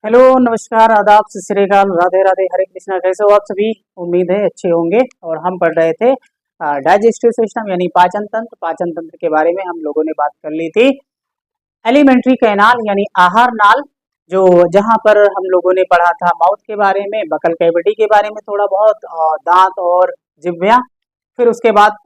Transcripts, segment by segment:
Hello, नमस्कार, आदाब, सत श्री अकाल, राधे राधे, हरे कृष्णा। कैसे हो आप सभी? उम्मीद है अच्छे होंगे। और हम पढ़ रहे थे डाइजेस्टिव सिस्टम यानी पाचन तंत्र। पाचन तंत्र के बारे में हम लोगों ने बात कर ली थी। एलिमेंट्री कैनाल यानी आहार नाल, जो जहां पर हम लोगों ने पढ़ा था माउथ के बारे में, बकल कैविटी के बारे में थोड़ा बहुत, दांत और जिह्वा। फिर उसके बाद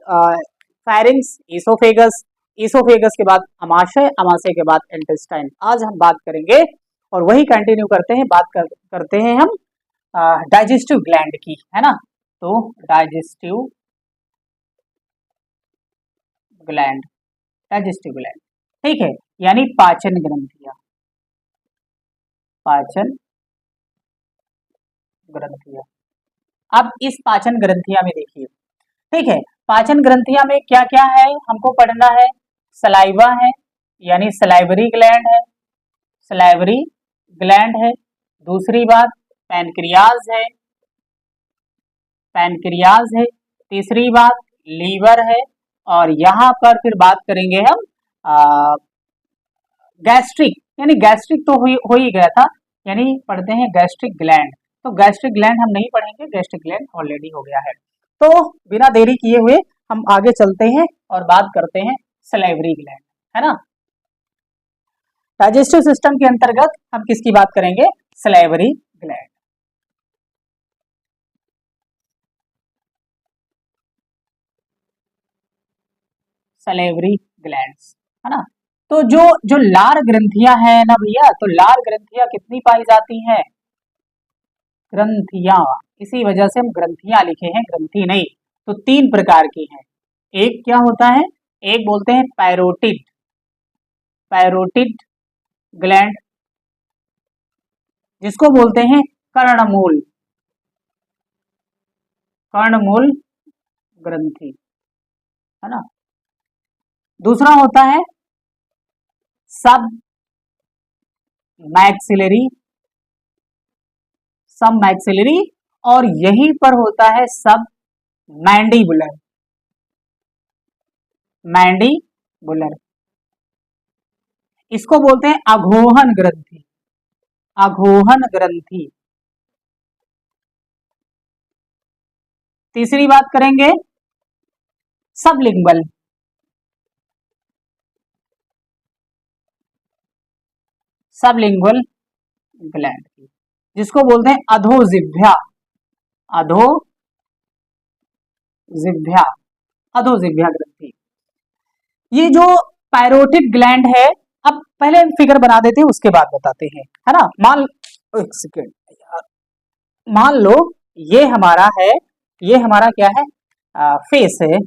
फायरिंग्स, ईसोफेगस, ईसोफेगस के बाद अमाशय, अमाशय के बाद इंटेस्टाइन। आज हम बात करेंगे और वही कंटिन्यू करते हैं। करते हैं हम डाइजेस्टिव ग्लैंड की, है ना। तो डाइजेस्टिव ग्लैंड, डाइजेस्टिव ग्लैंड, ठीक है, यानी पाचन ग्रंथियां। पाचन ग्रंथियां। अब इस पाचन ग्रंथियां में देखिए, ठीक है, पाचन ग्रंथियां में क्या क्या है हमको पढ़ना है। सलाइवा है यानी सलाइवरी ग्लैंड है, सलाइवरी ग्लैंड है। दूसरी बात पैनक्रियाज है, पैनक्रियाज है। तीसरी बात लीवर है। और यहाँ पर फिर बात करेंगे हम गैस्ट्रिक, यानी गैस्ट्रिक तो हो ही गया था, यानी पढ़ते हैं गैस्ट्रिक ग्लैंड। तो गैस्ट्रिक ग्लैंड हम नहीं पढ़ेंगे, गैस्ट्रिक ग्लैंड ऑलरेडी हो गया है। तो बिना देरी किए हुए हम आगे चलते हैं और बात करते हैं सलाइवरी ग्लैंड, है ना। डाइजेस्टिव सिस्टम के अंतर्गत हम किसकी बात करेंगे? Salivary gland. सलाइवरी ग्लैंड्स, है ना। तो जो जो लार ग्रंथियां हैं ना भैया, तो लार ग्रंथियां कितनी पाई जाती हैं? ग्रंथियां, इसी वजह से हम ग्रंथियां लिखे हैं, ग्रंथि नहीं। तो तीन प्रकार की हैं। एक क्या होता है? एक बोलते हैं पैरोटिड, पैरोटिड ग्लैंड, जिसको बोलते हैं कर्णमूल, कर्णमूल ग्रंथि, है ना। दूसरा होता है सब मैक्सिलरी, सब मैक्सिलरी, और यहीं पर होता है सब मैंडिबुलर, मैंडिबुलर। इसको बोलते हैं अघोहन ग्रंथि, अघोहन ग्रंथि। तीसरी बात करेंगे सबलिंगुअल, सबलिंगुअल ग्लैंड की, जिसको बोलते हैं अधोजिह्वा, अधोजिह्वा, अधोजिह्वा ग्रंथि। ये जो पैरोटिड ग्लैंड है, अब पहले फिगर बना देते हैं, उसके बाद बताते हैं, है ना। एक सेकेंड, मान लो ये हमारा है, ये हमारा क्या है? फेस है।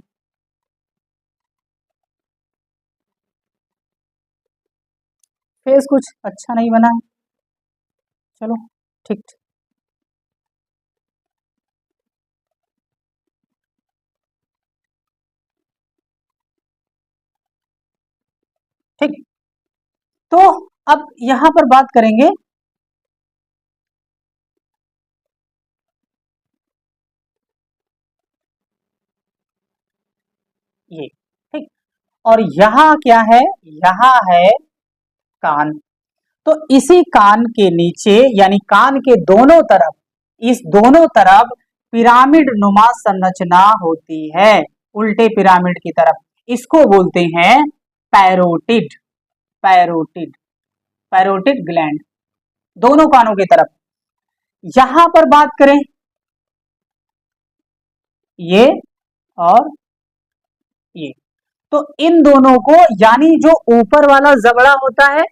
फेस कुछ अच्छा नहीं बना है, चलो ठीक, ठीक। तो अब यहां पर बात करेंगे, ये, ठीक। और यहाँ क्या है? यहाँ है कान। तो इसी कान के नीचे, यानी कान के दोनों तरफ, इस दोनों तरफ पिरामिड नुमा संरचना होती है, उल्टे पिरामिड की तरफ। इसको बोलते हैं पैरोटिड, पैरोटिड, पैरोटिड ग्लैंड, दोनों कानों की तरफ। यहां पर बात करें, ये और ये, तो इन दोनों को, यानी जो ऊपर वाला जबड़ा होता है,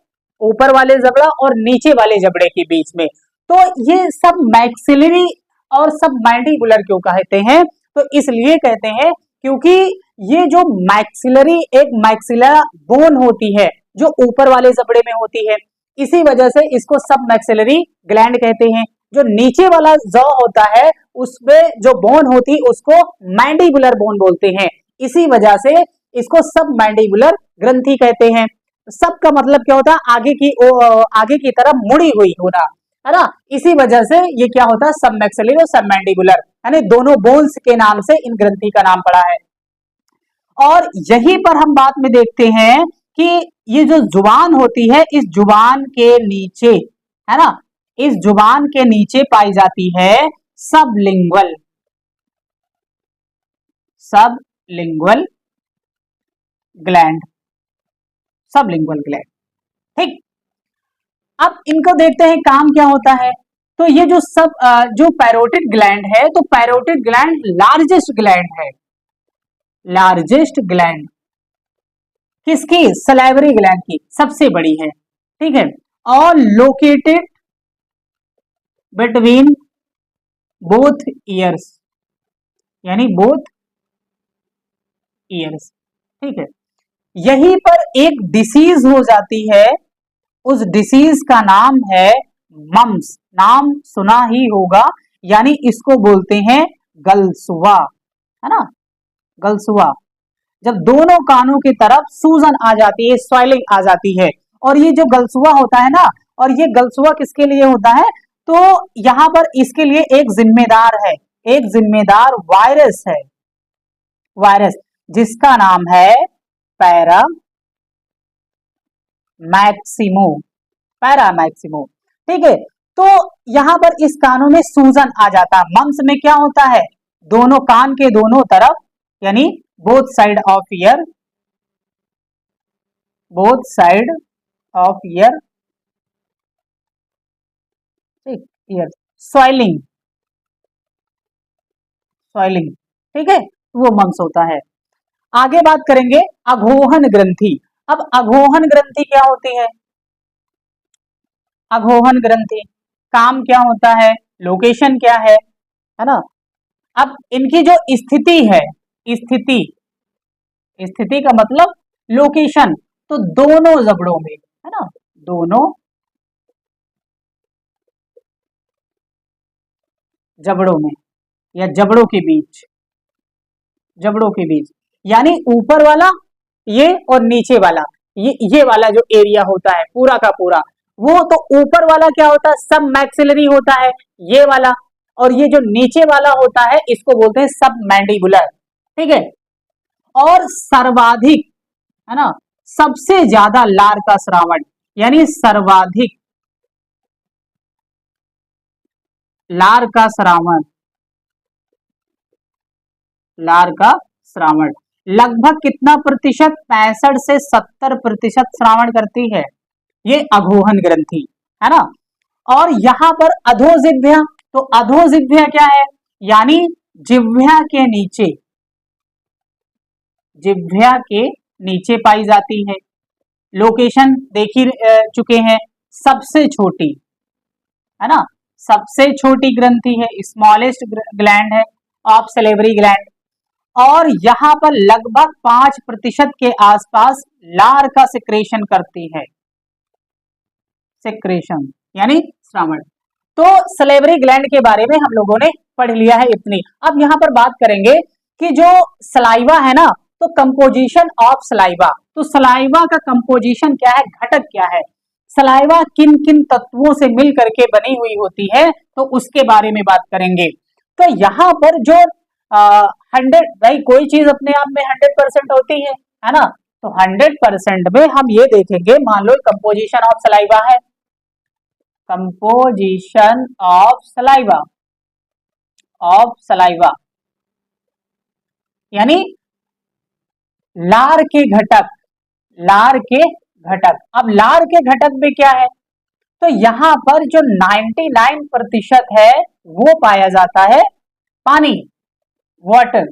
ऊपर वाले जबड़ा और नीचे वाले जबड़े के बीच में, तो ये सब मैक्सिलरी और सब मैंडिबुलर क्यों कहते हैं? तो इसलिए कहते हैं क्योंकि ये जो मैक्सिलरी, एक मैक्सिला बोन होती है जो ऊपर वाले जबड़े में होती है, इसी वजह से इसको सब मैक्सिलरी ग्लैंड कहते हैं। जो नीचे वाला जॉ होता है, उसमें जो बोन होती है उसको मैंडिबुलर बोन बोलते हैं। इसी वजह से इसको सब मैंडिबुलर ग्रंथि कहते हैं। सब का मतलब क्या होता है? आगे की तरफ मुड़ी हुई होना, है ना। इसी वजह से ये क्या होता है? सब मैक्सिलरी और सब मैंडिबुलर, यानी दोनों बोन्स के नाम से इन ग्रंथि का नाम पड़ा है। और यहीं पर हम बाद में देखते हैं कि ये जो जुबान होती है, इस जुबान के नीचे, है ना, इस जुबान के नीचे पाई जाती है sublingual, sublingual gland, sublingual gland. ठीक, अब इनको देखते हैं काम क्या होता है। तो ये जो पैरोटिड ग्लैंड है, तो पैरोटिड ग्लैंड लार्जेस्ट ग्लैंड है, लार्जेस्ट ग्लैंड किसकी? सलाइवरी ग्लैंड की, सबसे बड़ी है। ठीक है, और लोकेटेड बिटवीन बोथ ईयर्स, यानी बोथ ईयर्स। ठीक है, यहीं पर एक डिसीज हो जाती है, उस डिसीज का नाम है मम्स, नाम सुना ही होगा, यानी इसको बोलते हैं गलसुआ, है ना, गलसुआ। जब दोनों कानों की तरफ सूजन आ जाती है, स्वेलिंग आ जाती है, और ये जो गलसुआ होता है ना, और ये गलसुआ किसके लिए होता है? तो यहां पर इसके लिए एक जिम्मेदार है, एक जिम्मेदार वायरस है, वायरस जिसका नाम है पैरा मैक्सिमो, पैरा मैक्सिमो। ठीक है, तो यहां पर इस कानों में सूजन आ जाता है। मम्स में क्या होता है? दोनों कान के दोनों तरफ, यानी both side of year, both side of year, ठीक, ईयर स्वेलिंग, स्वेलिंग। ठीक है, वो मम्स होता है। आगे बात करेंगे अघोहन ग्रंथि। अब अघोहन ग्रंथि क्या होती है? अघोहन ग्रंथि काम क्या होता है, लोकेशन क्या है ना। अब इनकी जो स्थिति है, स्थिति, स्थिति का मतलब लोकेशन, तो दोनों जबड़ों में, है ना, दोनों जबड़ों में, या जबड़ों के बीच, जबड़ों के बीच, यानी ऊपर वाला ये और नीचे वाला, ये वाला जो एरिया होता है पूरा का पूरा, वो तो ऊपर वाला क्या होता है? सब मैक्सिलरी होता है, ये वाला। और ये जो नीचे वाला होता है इसको बोलते हैं सब मैंडिबुलर। ठीक है, और सर्वाधिक, है ना, सबसे ज्यादा लार का श्रावण, यानी सर्वाधिक लार का श्रावण, लार का श्रावण लगभग कितना प्रतिशत? 65 से 70% श्रावण करती है ये अघोहन ग्रंथि, है ना। और यहां पर अधोजिह्वा, तो अधोजिह्वा क्या है? यानी जिह्वा के नीचे, जिह्वा के नीचे पाई जाती है। लोकेशन देख ही चुके हैं, सबसे छोटी, है ना, सबसे छोटी ग्रंथि है, स्मॉलेस्ट ग्लैंड है ऑफ सलेवरी ग्लैंड। और यहां पर लगभग 5% के आसपास लार का सिक्रेशन करती है, सिक्रेशन यानी श्रावण। तो सलेवरी ग्लैंड के बारे में हम लोगों ने पढ़ लिया है इतनी। अब यहां पर बात करेंगे कि जो सलाइवा है ना, तो कंपोजिशन ऑफ सलाइवा, तो सलाइवा का कंपोजिशन क्या है, घटक क्या है, सलाइवा किन किन तत्वों से मिल करके बनी हुई होती है, तो उसके बारे में बात करेंगे। तो यहाँ पर जो 100, भाई कोई चीज अपने आप में 100% होती है ना, तो 100% में हम ये देखेंगे, मान लो कंपोजिशन ऑफ सलाइवा है, composition of saliva, of saliva यानी लार के घटक, लार के घटक। अब लार के घटक में क्या है, तो यहां पर जो 99% है वो पाया जाता है पानी, वाटर,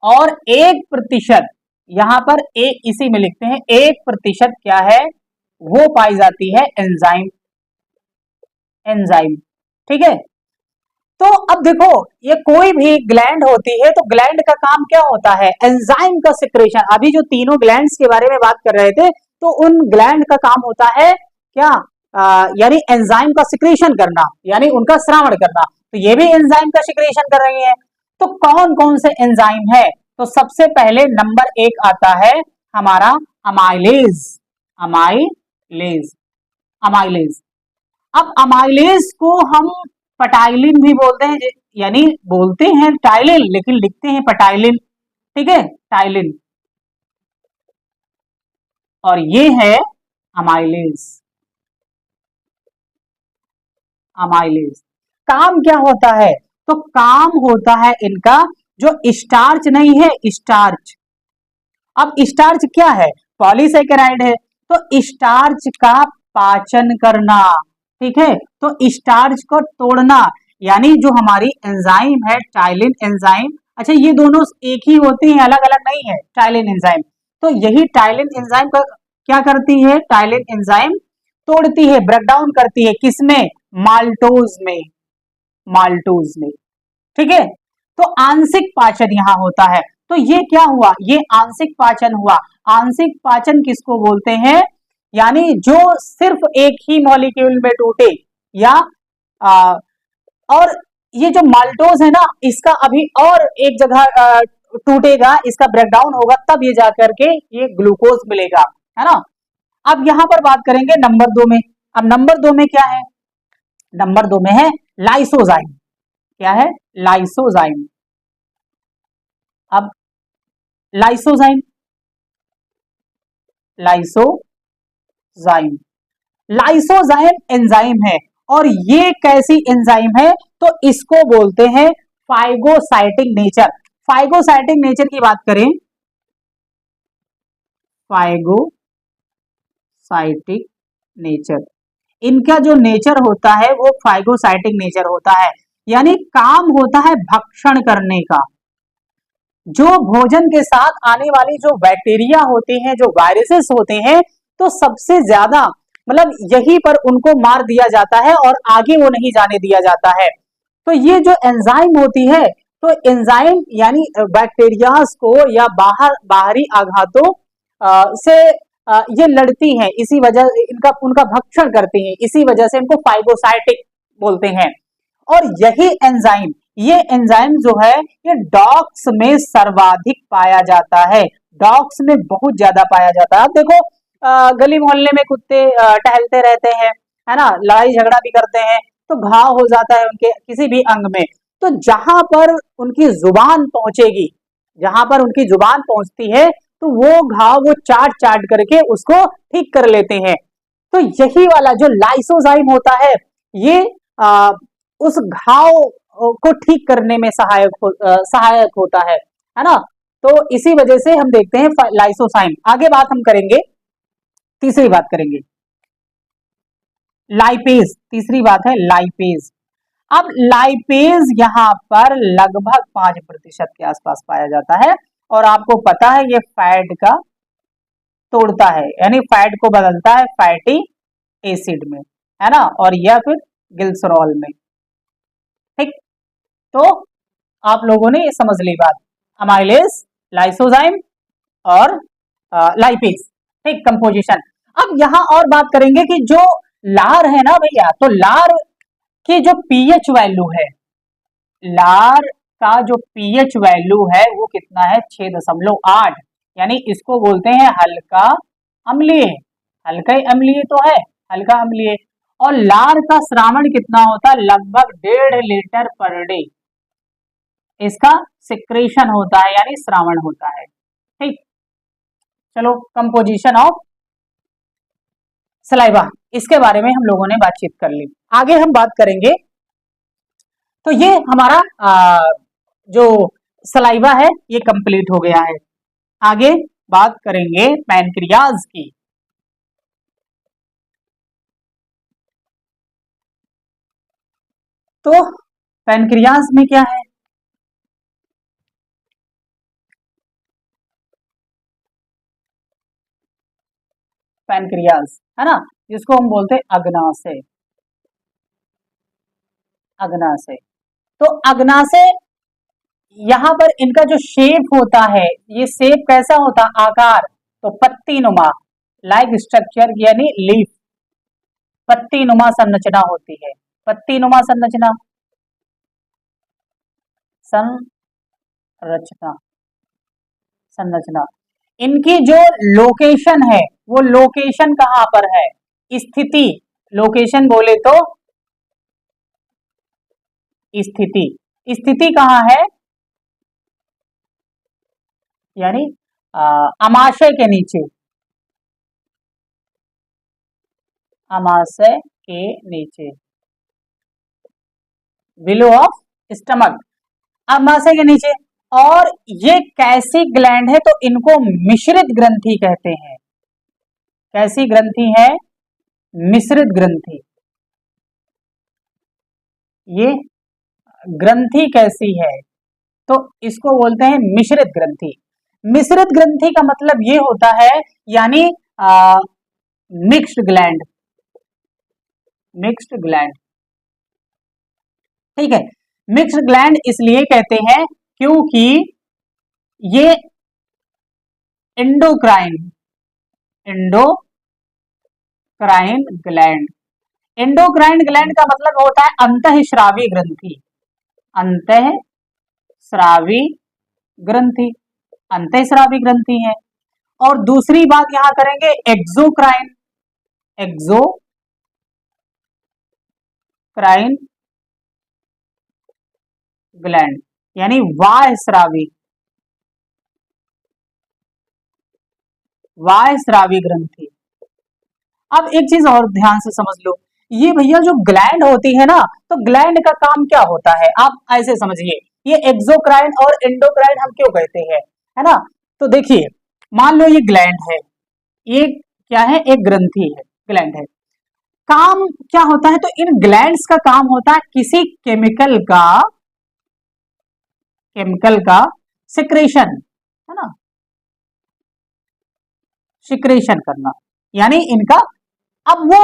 और 1% यहां पर इसी में लिखते हैं 1% क्या है, वो पाई जाती है एंजाइम, एंजाइम। ठीक है, तो अब देखो ये कोई भी ग्लैंड होती है, तो ग्लैंड का काम क्या होता है, एंजाइम का सिक्रेशन। अभी जो तीनों ग्लैंड्स के बारे में बात कर रहे थे, तो उन ग्लैंड का काम होता है क्या, यानी एंजाइम का सिक्रेशन करना, यानी उनका श्रावण करना। तो ये भी एंजाइम का सिक्रेशन कर रही है। तो कौन कौन से एंजाइम है, तो सबसे पहले नंबर 1 आता है हमारा अमाइलेज, अमाइलेज, अमाइलेज। अब अमाइलेज को हम पटाइलिन भी बोलते हैं, यानी बोलते हैं टाइलिन लेकिन लिखते हैं पटाइलिन। ठीक है, टाइलिन, और ये है अमाइलेज। अमाइलेज। काम क्या होता है? तो काम होता है इनका जो स्टार्च नहीं है, स्टार्च। अब स्टार्च क्या है? पॉलीसेकेराइड है। तो स्टार्च का पाचन करना, ठीक है, तो स्टार्च को तोड़ना, यानी जो हमारी एंजाइम है टाइलिन एंजाइम। अच्छा, ये दोनों एक ही होती हैं, अलग अलग नहीं है, टाइलिन एंजाइम। तो यही टाइलिन एंजाइम का क्या करती है? टाइलिन एंजाइम तोड़ती है, ब्रेकडाउन करती है, किसमें? माल्टोज में, माल्टोज में, ठीक है। तो आंशिक पाचन यहां होता है। तो ये क्या हुआ? ये आंशिक पाचन हुआ। आंशिक पाचन किसको बोलते हैं? यानी जो सिर्फ एक ही मॉलिक्यूल में टूटे, या आ, और ये जो माल्टोज है ना, इसका अभी और एक जगह टूटेगा, इसका ब्रेकडाउन होगा, तब ये जाकर के ये ग्लूकोज मिलेगा, है ना। अब यहां पर बात करेंगे नंबर 2 में। अब नंबर 2 में क्या है? नंबर 2 में है लाइसोजाइम। क्या है? लाइसोजाइम। अब लाइसोजाइम, लाइसोजाइम, लाइसोजाइम एंजाइम है। और ये कैसी एंजाइम है? तो इसको बोलते हैं फाइगोसाइटिक नेचर। फाइगोसाइटिक नेचर की बात करें, फाइगोसाइटिक नेचर, इनका जो नेचर होता है वो फाइगोसाइटिक नेचर होता है। यानी काम होता है भक्षण करने का। जो भोजन के साथ आने वाली जो बैक्टीरिया होते हैं, जो वायरसेस होते हैं, तो सबसे ज्यादा मतलब यहीं पर उनको मार दिया जाता है और आगे वो नहीं जाने दिया जाता है। तो ये जो एंजाइम होती है, तो एंजाइम यानी बैक्टीरियाज को या बाहरी आघातों से ये लड़ती हैं, इसी वजह इनका उनका भक्षण करती हैं, इसी वजह से इनको फाइगोसाइटिक बोलते हैं। और यही एंजाइम, ये एंजाइम जो है, ये डॉग्स में सर्वाधिक पाया जाता है। डॉग्स में बहुत ज्यादा पाया जाता है। अब देखो, गली मोहल्ले में कुत्ते टहलते रहते हैं, है ना, लड़ाई झगड़ा भी करते हैं, तो घाव हो जाता है उनके किसी भी अंग में। तो जहां पर उनकी जुबान पहुंचेगी, जहां पर उनकी जुबान पहुंचती है, तो वो घाव वो चाट चाट करके उसको ठीक कर लेते हैं। तो यही वाला जो लाइसोजाइम होता है, ये आ, उस घाव को ठीक करने में सहायक होता है ना। तो इसी वजह से हम देखते हैं लाइसोजाइम। आगे बात हम करेंगे, तीसरी बात करेंगे लाइपेज। तीसरी बात है लाइपेज। अब लाइपेज यहां पर लगभग 5% के आसपास पाया जाता है। और आपको पता है ये फैट का तोड़ता है, यानी फैट को बदलता है फैटी एसिड में, है ना, और या फिर ग्लिसरॉल में। ठीक, तो आप लोगों ने ये समझ ली बात, अमाइलेज, लाइसोजाइम और लाइपेज। ठीक, कंपोजिशन। अब यहां और बात करेंगे कि जो लार है ना भैया, तो लार की जो पीएच वैल्यू है, लार का जो पीएच वैल्यू है वो कितना है? 6.8। यानी इसको बोलते हैं हल्का अम्लीय। हल्का अम्लीय तो है, हल्का अम्लीय। और लार का श्रावण कितना होता है? लगभग 1.5 लीटर पर डे इसका सिक्रेशन होता है, यानी श्रावण होता है। ठीक, चलो, कंपोजिशन ऑफ सलाइवा, इसके बारे में हम लोगों ने बातचीत कर ली। आगे हम बात करेंगे, तो ये हमारा जो सलाइवा है ये कंप्लीट हो गया है। आगे बात करेंगे पैनक्रियाज की। तो पैनक्रियाज में क्या है? पैनक्रियाज, है ना, जिसको हम बोलते हैं अग्नाशय। अग्नाशय, तो अग्नाशय, यहां पर इनका जो शेप होता है, ये शेप कैसा होता है? आकार, तो पत्ती नुमा, लाइक स्ट्रक्चर, यानी लीफ, पत्ती नुमा संरचना होती है। पत्ती नुमा संरचना, संरचना, संरचना। इनकी जो लोकेशन है, वो लोकेशन कहां पर है? स्थिति, लोकेशन बोले तो स्थिति, स्थिति कहां है? यानी अमाशय के नीचे, अमाशय के नीचे। बिलो ऑफ स्टमक, अमाशय के नीचे। और ये कैसी ग्लैंड है, तो इनको मिश्रित ग्रंथि कहते हैं। कैसी ग्रंथि है? मिश्रित ग्रंथि। ये ग्रंथि कैसी है, तो इसको बोलते हैं मिश्रित ग्रंथि। मिश्रित ग्रंथि का मतलब ये होता है, यानी मिक्स्ड ग्लैंड, मिक्स्ड ग्लैंड, ठीक है। मिक्स्ड ग्लैंड इसलिए कहते हैं क्योंकि ये endocrine, endocrine gland, endocrine gland का मतलब होता है अंतःस्रावी ग्रंथि, अंतःस्रावी ग्रंथि, अंतःस्रावी ग्रंथि है। और दूसरी बात यहां करेंगे एक्सोक्राइन, एक्सोक्राइन ग्लैंड यानी वायस्रावी, वायस्रावी ग्रंथि। अब एक चीज और ध्यान से समझ लो, ये भैया जो ग्लैंड होती है ना, तो ग्लैंड का काम क्या होता है, आप ऐसे समझिए, ये एक्सोक्राइन और एंडोक्राइन हम क्यों कहते हैं, है ना। तो देखिए, मान लो ये ग्लैंड है, ये क्या है, एक ग्रंथि है, ग्लैंड है। काम क्या होता है, तो इन ग्लैंड्स का काम होता है किसी केमिकल का सिक्रेशन, है ना, सिक्रेशन करना, यानी इनका, अब वो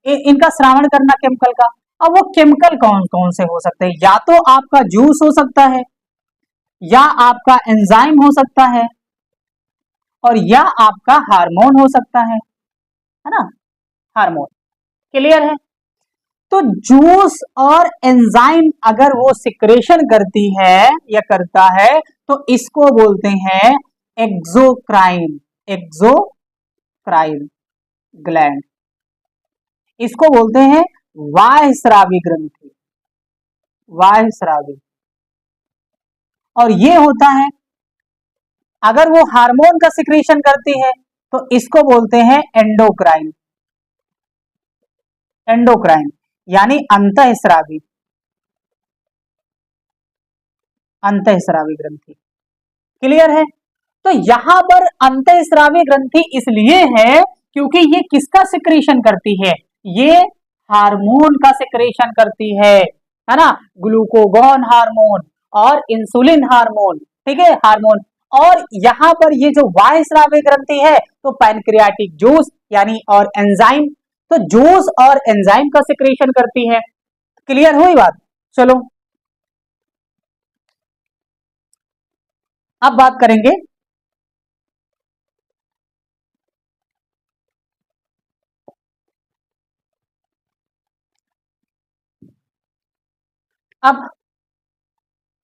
इनका श्रावण करना केमिकल का। अब वो केमिकल कौन कौन से हो सकते हैं, या तो आपका जूस हो सकता है, या आपका एंजाइम हो सकता है, और या आपका हार्मोन हो सकता है ना, हार्मोन। क्लियर है? तो जूस और एंजाइम अगर वो सिक्रेशन करती है या करता है, तो इसको बोलते हैं एक्सोक्राइन, एक्सोक्राइन ग्लैंड, इसको बोलते हैं वायस्रावी ग्रंथि, वायस्रावी। और ये होता है, अगर वो हार्मोन का सिक्रेशन करती है, तो इसको बोलते हैं एंडोक्राइन, एंडोक्राइन यानी अंतःस्रावी, अंतःस्रावी ग्रंथि। क्लियर है? तो यहां पर अंतःस्रावी ग्रंथि इसलिए है क्योंकि ये किसका सिक्रेशन करती है, ये हार्मोन का सिक्रेशन करती है ना, ग्लूकोगॉन हार्मोन और इंसुलिन हार्मोन, ठीक है, हार्मोन। और यहां पर ये जो वायस्रावी ग्रंथि है, तो पैनक्रियाटिक जूस यानी और एंजाइम, तो जूस और एंजाइम का सिक्रेशन करती है। क्लियर हुई बात? चलो अब बात करेंगे अब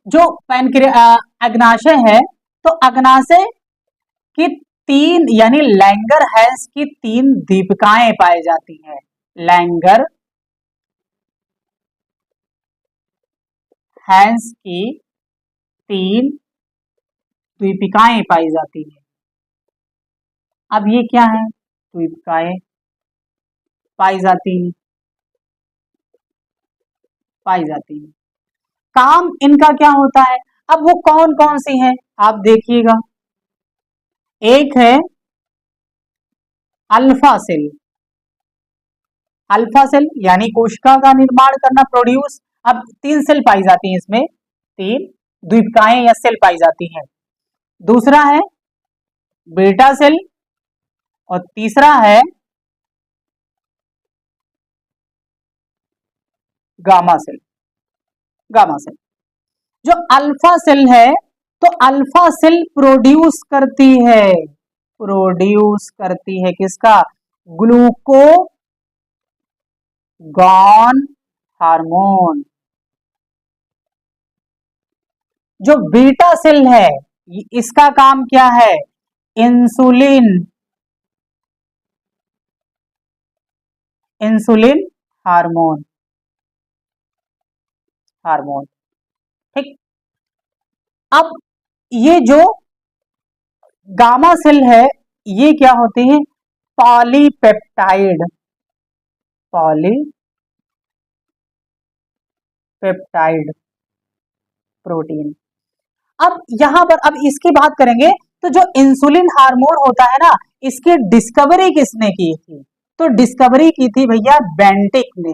जो अग्नाशय है, तो अग्नाशय की तीन यानी लैंगर हैंस की तीन दीपिकाएं पाई जाती हैं, लैंगर हैंस की तीन द्वीपिकाएं पाई जाती हैं। अब ये क्या है, द्वीपिकाएं पाई जाती हैं, पाई जाती हैं। काम इनका क्या होता है, अब वो कौन कौन सी हैं, आप देखिएगा। एक है अल्फा सेल, अल्फा सेल यानी कोशिका का निर्माण करना, प्रोड्यूस। अब तीन सेल पाई जाती हैं इसमें, तीन द्वीपिकाएं या सेल पाई जाती हैं। दूसरा है बीटा सेल, और तीसरा है गामा सेल, गामा सेल। जो अल्फा सेल है, तो अल्फा सेल प्रोड्यूस करती है, प्रोड्यूस करती है किसका, ग्लूकोगॉन हार्मोन। जो बीटा सेल है, इसका काम क्या है, इंसुलिन, इंसुलिन हार्मोन, हार्मोन, ठीक। अब ये जो गामा सेल है, ये क्या होती है, पॉलीपेप्टाइड, पॉली पेप्टाइड प्रोटीन। अब यहां पर अब इसकी बात करेंगे तो जो इंसुलिन हार्मोन होता है ना, इसकी डिस्कवरी किसने की थी? तो डिस्कवरी की थी भैया बेंटिक ने,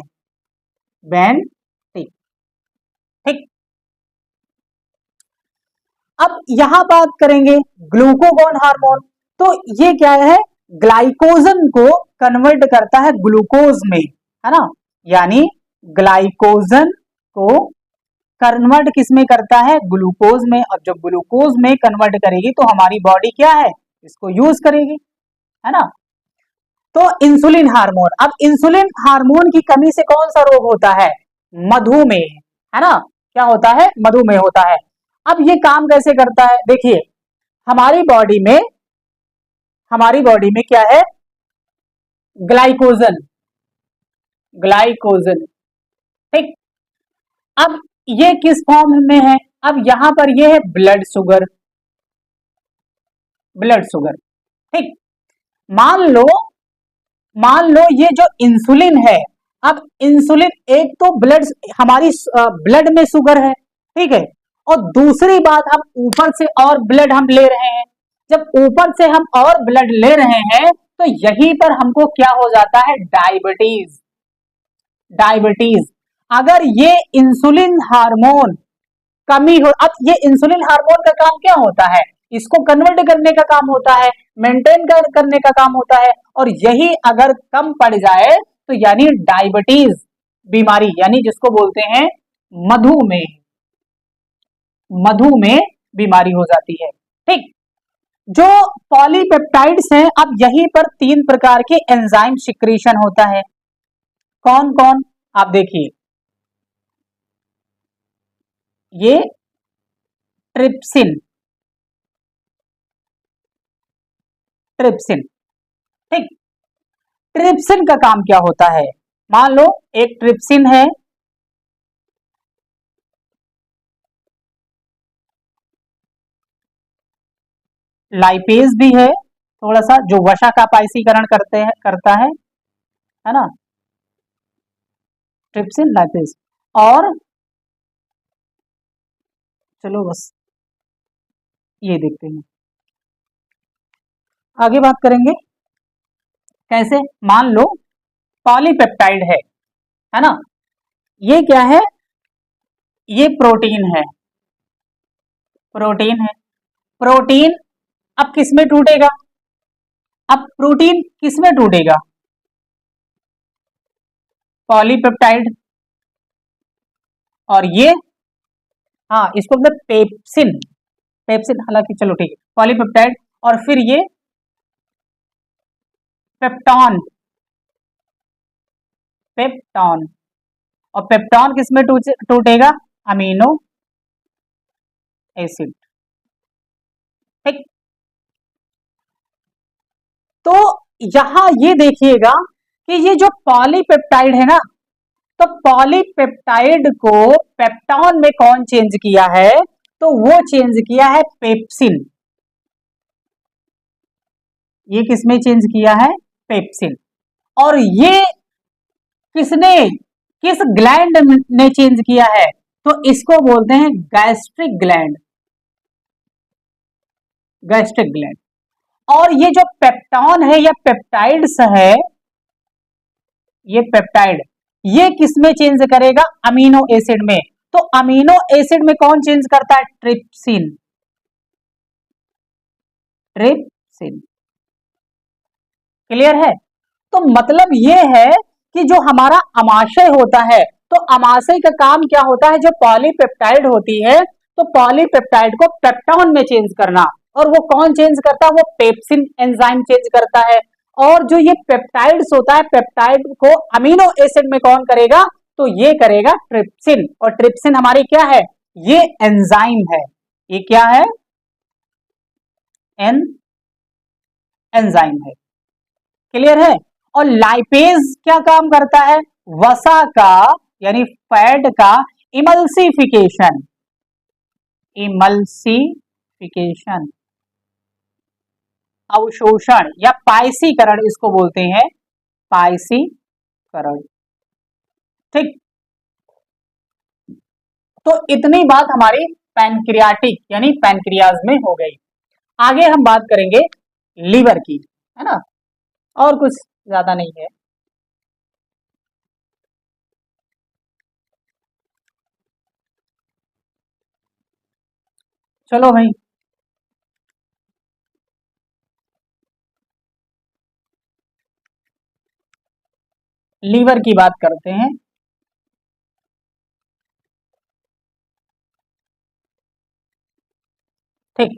बेंटिक। ठीक। अब यहां बात करेंगे ग्लूकोगोन हार्मोन। तो ये क्या है? ग्लाइकोजन को कन्वर्ट करता है ग्लूकोज में, है ना, यानी ग्लाइकोजन को कन्वर्ट किस में करता है? ग्लूकोज में। अब जब ग्लूकोज में कन्वर्ट करेगी तो हमारी बॉडी क्या है? इसको यूज करेगी, है ना। तो इंसुलिन हार्मोन, अब इंसुलिन हार्मोन की कमी से कौन सा रोग होता है? मधुमेह, है ना। क्या होता है? मधुमेह होता है। अब ये काम कैसे करता है? देखिए, हमारी बॉडी में क्या है? Glycogen, glycogen. ठीक। अब ये किस फॉर्म में है? अब यहां पर ये है ब्लड शुगर, ब्लड शुगर। ठीक। मान लो ये जो इंसुलिन है, अब इंसुलिन एक तो ब्लड, हमारी ब्लड में शुगर है, ठीक है, और दूसरी बात हम ऊपर से और ब्लड हम ले रहे हैं। जब ऊपर से हम और ब्लड ले रहे हैं तो यहीं पर हमको क्या हो जाता है? Diabetes, diabetes. अगर ये इंसुलिन हार्मोन कमी हो, अब ये इंसुलिन हार्मोन का काम क्या होता है? इसको कन्वर्ट करने का काम होता है, मेंटेन करने का काम होता है, और यही अगर कम पड़ जाए तो यानी डायबिटीज बीमारी, यानी जिसको बोलते हैं मधुमेह, मधुमेह बीमारी हो जाती है। ठीक। जो पॉलीपेप्टाइड्स हैं, अब यहीं पर 3 प्रकार के एंजाइम सिक्रीशन होता है। कौन कौन? आप देखिए, ये ट्रिप्सिन, ट्रिप्सिन। ठीक। ट्रिप्सिन का काम क्या होता है? मान लो एक ट्रिप्सिन है, लाइपेज भी है थोड़ा सा, जो वसा का पाइसीकरण करता है ना, ट्रिप्सिन लाइपेज। और चलो बस ये देखते हैं, आगे बात करेंगे कैसे। मान लो पॉलीपेप्टाइड है ना, ये क्या है? ये प्रोटीन है, प्रोटीन है। प्रोटीन अब किस में टूटेगा? अब प्रोटीन किस में टूटेगा? पॉलीपेप्टाइड। और ये, हाँ, इसको मतलब पेप्सिन, पेप्सिन, हालांकि चलो ठीक है, पॉलीपेप्टाइड। और फिर ये पेप्टॉन, पेप्टॉन। और पेप्टॉन किस में टूटेगा? Amino acid. ठीक। तो यहां ये देखिएगा कि ये जो पॉलीपेप्टाइड है ना, तो पॉलीपेप्टाइड को पेप्टॉन में कौन चेंज किया है? तो वो चेंज किया है पेप्सिन। ये किसमें चेंज किया है? पेप्सिन। और ये किसने, किस ग्लैंड ने चेंज किया है? तो इसको बोलते हैं गैस्ट्रिक ग्लैंड, गैस्ट्रिक ग्लैंड। और ये जो पेप्टॉन है या पेप्टाइड्स है, ये पेप्टाइड, ये किसमें चेंज करेगा? अमीनो एसिड में। तो अमीनो एसिड में कौन चेंज करता है? Trypsin, trypsin. क्लियर है? तो मतलब ये है कि जो हमारा अमाशय होता है, तो अमाशय का काम क्या होता है? जो पॉलीपेप्टाइड होती है, तो पॉलीपेप्टाइड को पेप्टॉन में चेंज करना। और वो कौन चेंज करता है? वो पेप्सिन एंजाइम चेंज करता है। और जो ये पेप्टाइड्स होता है, पेप्टाइड को अमीनो एसिड में कौन करेगा? तो ये करेगा ट्रिप्सिन। और ट्रिप्सिन हमारी क्या है? ये एंजाइम है। ये क्या है? एंजाइम है। क्लियर है? और लाइपेज क्या काम करता है? वसा का, यानी फैट का इमल्सिफिकेशन, इमल्सिफिकेशन, अवशोषण या पाइसीकरण इसको बोलते हैं, पाइसीकरण। ठीक। तो इतनी बात हमारी पैनक्रियाटिक यानी पैनक्रियाज में हो गई। आगे हम बात करेंगे लीवर की, है ना, और कुछ ज्यादा नहीं है। चलो भाई, लीवर की बात करते हैं। ठीक,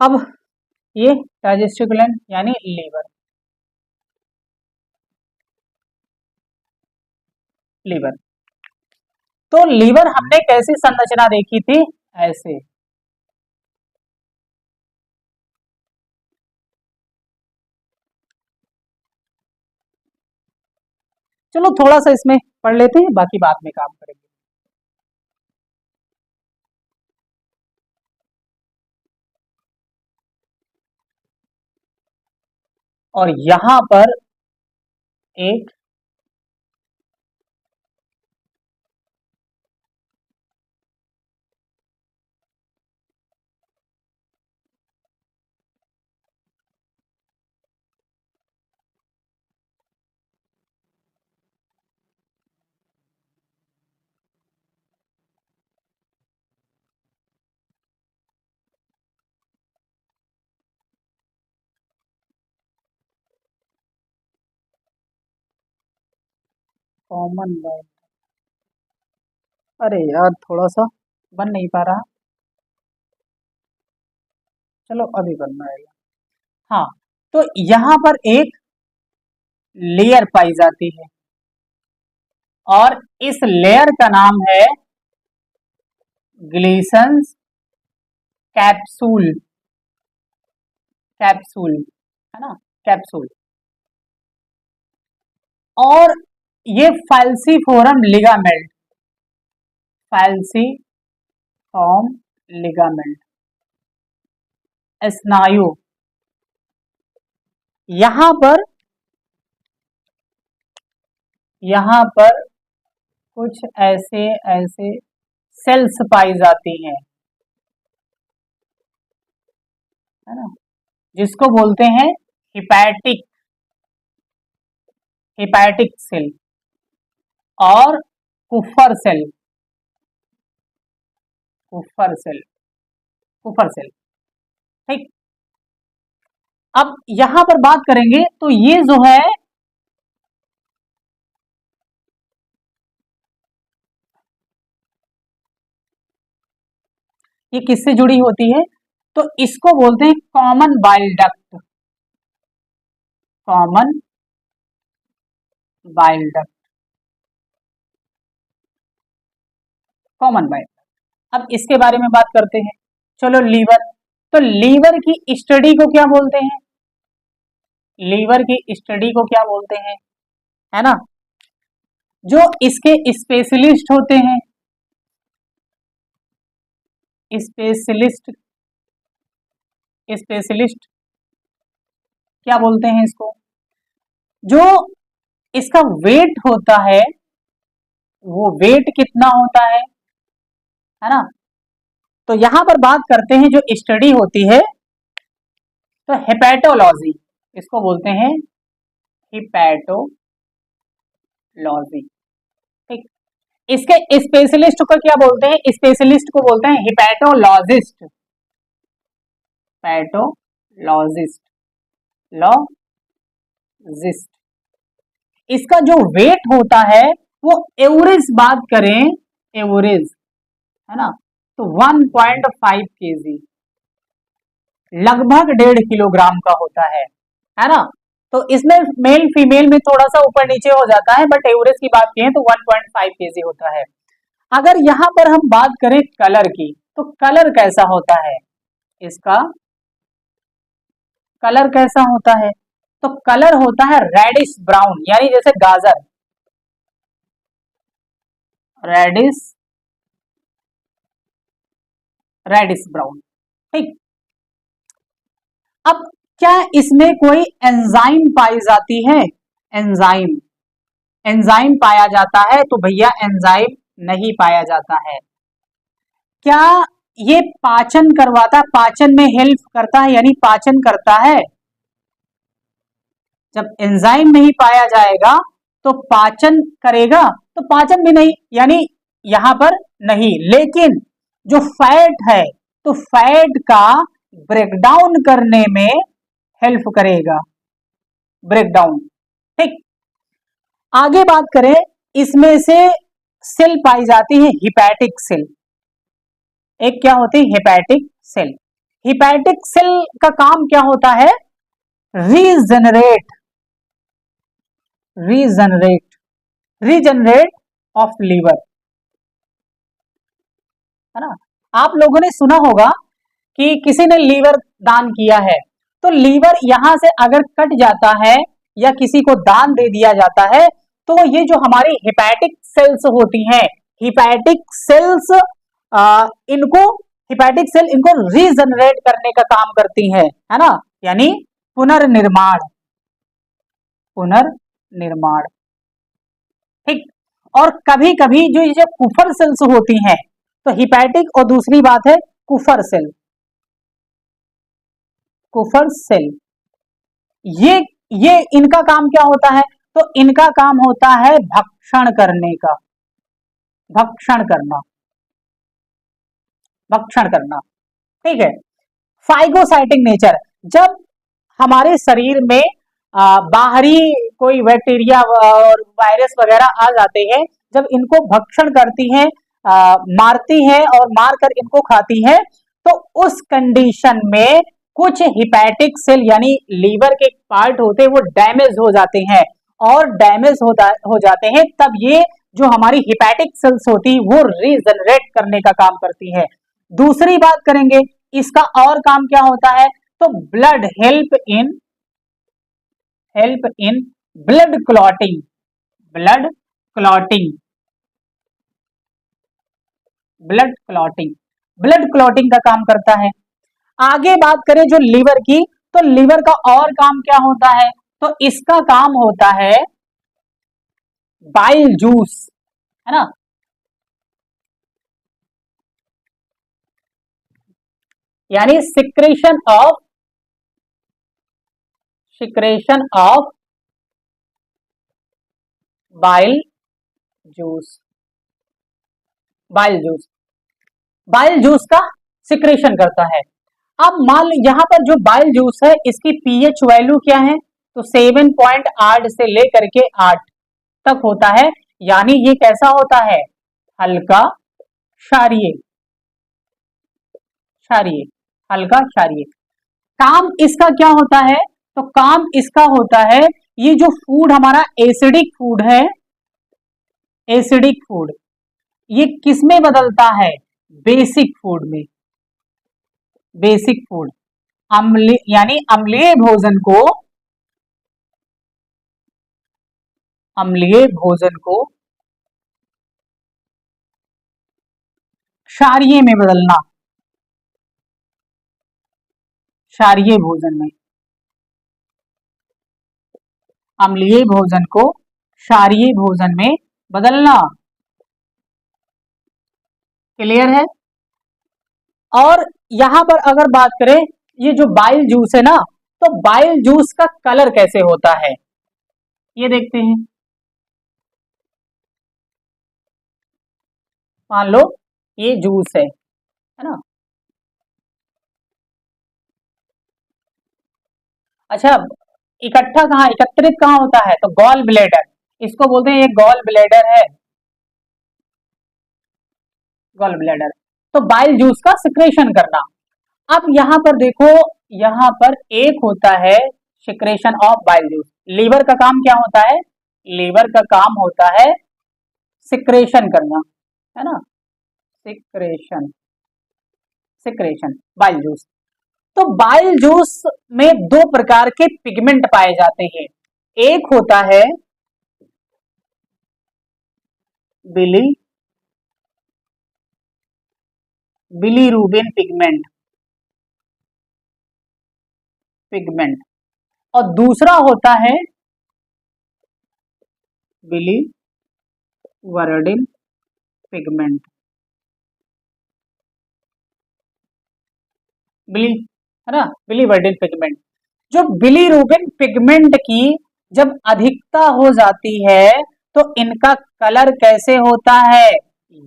अब ये डाइजेस्टिव ग्लैंड यानी लीवर। लीवर, तो लीवर हमने कैसी संरचना देखी थी, ऐसे। चलो थोड़ा सा इसमें पढ़ लेते हैं, बाकी बाद में काम करेंगे। और यहां पर एक कॉमन बाइल, अरे यार थोड़ा सा बन नहीं पा रहा, चलो अभी बनना है। हाँ, तो यहां पर एक लेयर पाई जाती है और इस लेयर का नाम है ग्लीसंस कैप्सूल। कैप्सूल, है ना, कैप्सूल। और ये फैल्सीफोरम लिगामेंट, फैल्सीफॉर्म लिगामेंट, स्नायु, यहां पर कुछ ऐसे ऐसे सेल्स पाई जाती हैं, है ना, जिसको बोलते हैं हिपैटिक, हिपैटिक सेल और कुफर सेल, कुफर सेल, कुफर सेल। ठीक, अब यहां पर बात करेंगे तो ये जो है ये किससे जुड़ी होती है, तो इसको बोलते हैं common bile duct, common bile duct, common bile. अब इसके बारे में बात करते हैं। चलो लीवर, तो लीवर की स्टडी को क्या बोलते हैं, लीवर की स्टडी को क्या बोलते हैं, है ना, जो इसके स्पेशलिस्ट होते हैं, स्पेशलिस्ट, स्पेशलिस्ट क्या बोलते हैं इसको, जो इसका वेट होता है, वो वेट कितना होता है ना, तो यहां पर बात करते हैं जो स्टडी होती है, तो हेपेटोलॉजी, इसको बोलते हैं हिपैटोलॉजी। ठीक, इसके स्पेशलिस्ट को क्या बोलते हैं, स्पेशलिस्ट को बोलते हैं हिपैटोलॉजिस्ट, पैटोलॉजिस्ट, लॉजिस्ट। इसका जो वेट होता है वो एवरेज बात करें, एवरेज, है ना, तो 1.5 केजी, लगभग 1.5 किलोग्राम का होता है ना, तो इसमें मेल फीमेल में थोड़ा सा ऊपर नीचे हो जाता है, बट एवरेज की बात करें तो 1.5 केजी होता है। अगर यहां पर हम बात करें कलर की, तो कलर कैसा होता है, इसका कलर कैसा होता है, तो कलर होता है रेडिश ब्राउन, यानी जैसे गाजर, रेडिश, रेडिश ब्राउन। ठीक, अब क्या इसमें कोई एंजाइम पाई जाती है, एंजाइम, एंजाइम पाया जाता है, तो भैया एंजाइम नहीं पाया जाता है। क्या ये पाचन करवाता, पाचन में हेल्प करता है, यानी पाचन करता है? जब एंजाइम नहीं पाया जाएगा तो पाचन करेगा? तो पाचन भी नहीं, यानी यहां पर नहीं। लेकिन जो फैट है तो फैट का ब्रेकडाउन करने में हेल्प करेगा, ब्रेकडाउन। ठीक, आगे बात करें, इसमें से सेल पाई जाती है हिपैटिक सेल। एक क्या होती है? Hepatic cell. हिपैटिक सेल का काम क्या होता है? Regenerate, regenerate, regenerate of liver, है ना। आप लोगों ने सुना होगा कि किसी ने लीवर दान किया है, तो लीवर यहां से अगर कट जाता है या किसी को दान दे दिया जाता है, तो ये जो हमारी हिपैटिक सेल्स होती हैं, हिपैटिक सेल्स इनको, हिपैटिक सेल इनको रीजनरेट करने का काम करती है ना, यानी पुनर्निर्माण, पुनर्निर्माण। ठीक, और कभी कभी जो ये कुफर सेल्स होती हैं, तो हिपैटिक और दूसरी बात है कुफर सेल, कुफर सेल, ये इनका काम क्या होता है? तो इनका काम होता है भक्षण करने का, भक्षण करना, भक्षण करना। ठीक है, फाइगोसाइटिक नेचर, जब हमारे शरीर में बाहरी कोई बैक्टीरिया और वायरस वगैरह आ जाते हैं, जब इनको भक्षण करती हैं, मारती हैं और मारकर इनको खाती हैं, तो उस कंडीशन में कुछ हिपैटिक सेल यानी लीवर के पार्ट होते हैं वो डैमेज हो जाते हैं, और डैमेज हो जाते हैं, तब ये जो हमारी हिपैटिक सेल्स होती है वो रीजनरेट करने का काम करती है। दूसरी बात करेंगे, इसका और काम क्या होता है? तो blood help in blood clotting, blood clotting, blood clotting, blood clotting का काम करता है। आगे बात करें जो लीवर की, तो लीवर का और काम क्या होता है? तो इसका काम होता है बाइल जूस, है ना, यानी secretion of bile juice, bile juice, bile juice का सिक्रेशन करता है। अब मान लो यहां पर जो बाइल जूस है इसकी पीएच वैल्यू क्या है? तो 7.8 से लेकर के 8 तक होता है, यानी ये कैसा होता है? हल्का क्षारीय, क्षारीय, हल्का क्षारीय। काम इसका क्या होता है? तो काम इसका होता है, ये जो फूड हमारा एसिडिक फूड है, एसिडिक फूड, ये किस में बदलता है? बेसिक फूड में, बेसिक फूड, अम्ल यानी अम्लीय भोजन को, अम्लीय भोजन को क्षारीय में बदलना, क्षारीय भोजन में, अम्लीय भोजन को क्षारीय भोजन में बदलना। क्लियर है? और यहां पर अगर बात करें, ये जो बाइल जूस है ना, तो बाइल जूस का कलर कैसे होता है ये देखते हैं। मान लो ये जूस है ना, अच्छा, इकट्ठा कहाँ, एकत्रित कहाँ होता है? तो गॉल ब्लेडर, इसको बोलते हैं, ये गॉल ब्लेडर है, गॉल ब्लेडर। तो बाइल जूस का सिक्रेशन करना। अब यहां पर देखो, यहां पर एक होता है secretion of bile juice. Liver का काम क्या होता है? लीवर का काम होता है सिक्रेशन करना, है ना, सिक्रेशन, सिक्रेशन बाइल जूस। तो बाइल जूस में दो प्रकार के पिगमेंट पाए जाते हैं, एक होता है बिली, बिलीरुबिन पिगमेंट, पिगमेंट, और दूसरा होता है बिली वर्डिन पिगमेंट, है ना, बिलीवर्डिन पिगमेंट। जो बिलीरुबिन पिगमेंट की जब अधिकता हो जाती है तो इनका कलर कैसे होता है,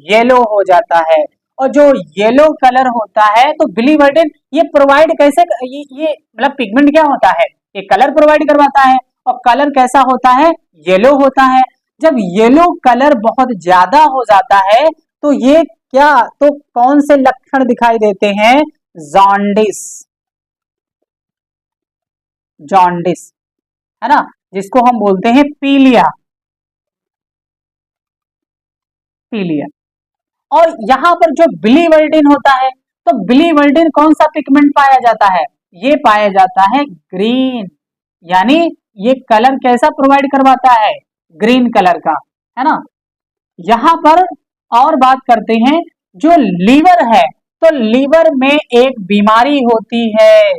येलो हो जाता है। और जो येलो कलर होता है तो बिलीवर्डिन ये प्रोवाइड कैसे, ये मतलब पिगमेंट क्या होता है, ये कलर प्रोवाइड करवाता है और कलर कैसा होता है, येलो होता है। जब येलो कलर बहुत ज्यादा हो जाता है तो ये क्या, तो कौन से लक्षण दिखाई देते हैं, जॉन्डिस, जॉन्डिस, है ना, जिसको हम बोलते हैं पीलिया, पीलिया। और यहाँ पर जो बिलीवर्डिन होता है, तो बिलीवर्डिन कौन सा पिगमेंट पाया जाता है, ये पाया जाता है ग्रीन, यानी ये कलर कैसा प्रोवाइड करवाता है, ग्रीन कलर का, है ना। यहाँ पर और बात करते हैं, जो लीवर है, तो लीवर में एक बीमारी होती है,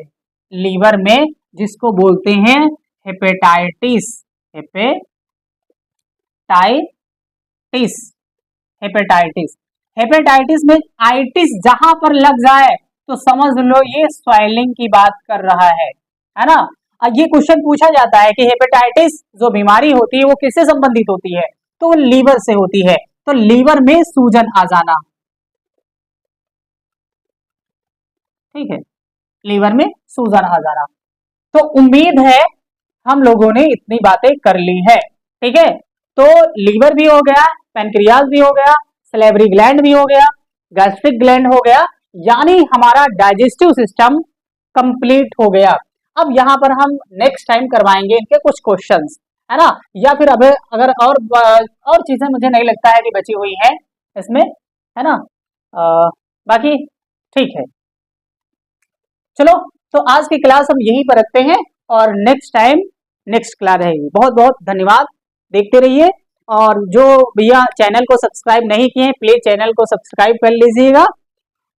लीवर में, जिसको बोलते हैं हेपेटाइटिस, हेपेटाइटिस, हेपेटाइटिस। हेपेटाइटिस में आइटिस जहां पर लग जाए तो समझ लो ये स्वेलिंग की बात कर रहा है ना। अब ये क्वेश्चन पूछा जाता है कि हेपेटाइटिस जो बीमारी होती है वो किससे संबंधित होती है, तो वो लीवर से होती है, तो लीवर में सूजन आ जाना, ठीक है, लीवर में सूजन आ जाना। तो उम्मीद है हम लोगों ने इतनी बातें कर ली है, ठीक है। तो लीवर भी हो गया, पैनक्रियाज भी हो गया, सलेवरी ग्लैंड भी हो गया, गैस्ट्रिक ग्लैंड हो गया, यानी हमारा डाइजेस्टिव सिस्टम कंप्लीट हो गया। अब यहाँ पर हम नेक्स्ट टाइम करवाएंगे इनके कुछ क्वेश्चंस, है ना, या फिर अब अगर और चीजें मुझे नहीं लगता है कि बची हुई है इसमें, है ना। बाकी ठीक है, चलो, तो आज की क्लास हम यहीं पर रखते हैं और नेक्स्ट टाइम नेक्स्ट क्लास रहेगी। बहुत बहुत धन्यवाद, देखते रहिए। और जो भैया चैनल को सब्सक्राइब नहीं किए हैं प्लीज चैनल को सब्सक्राइब कर लीजिएगा।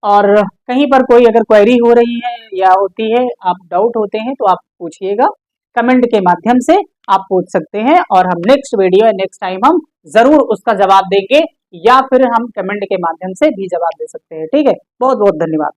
और कहीं पर कोई अगर क्वेरी हो रही है या होती है, आप डाउट होते हैं तो आप पूछिएगा, कमेंट के माध्यम से आप पूछ सकते हैं और हम नेक्स्ट वीडियो नेक्स्ट टाइम हम जरूर उसका जवाब देंगे, या फिर हम कमेंट के माध्यम से भी जवाब दे सकते हैं, ठीक है। बहुत बहुत धन्यवाद।